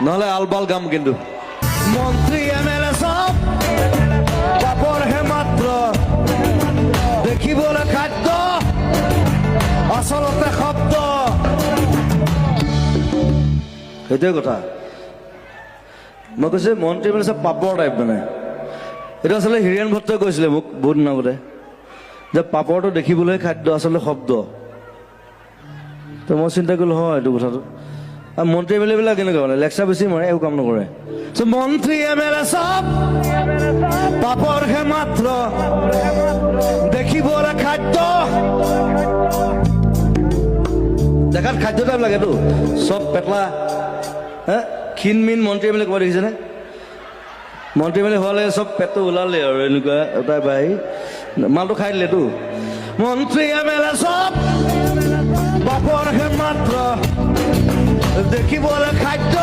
নহলে আলবাল গাম কিন্তু মন্ত্ৰী এমএলএ সব পাপৰ হে মাত্ৰ দেখিবলে খাদ্য আসলতে শব্দ সেইটোৱে কথা মই কৈছো মন্ত্ৰী মানে চব পাপৰ টাইপ মানে এইটো আচলতে হীৰেণ ভট্টই কৈছিলে মোক বহুত দিন আগতে যে পাপৰটো দেখিবলৈ খাদ্য আচলতে শব্দ তো মই চিন্তা কৰিলো হয় এইটো কথাটো আৰ মন্ত্ৰী এমএলএ বিলাক কেনেকুৱা মানে লেকচাৰ বেছি মাৰে একো কাম নকৰে মন্ত্ৰী এমএলএ সব পাপৰ হে মাত্ৰ দেখিবলে খাদ্য দেখাত খাদ্য টাইপ লাগেতো চব পেটলা হ্যাঁ ক্ষীণমিন মন্ত্ৰী এমএলএ ক'ৰবাত দেখিছেনে মন্ত্ৰী এমএলএ হোৱালে চব পেটটো ওলালে আৰু এনেকুৱা এটা বাই মালটো খাই দিলেতো মন্ত্ৰী এমএলএ সব পাপৰ হে মাত্ৰ দেখিবলে খাদ্য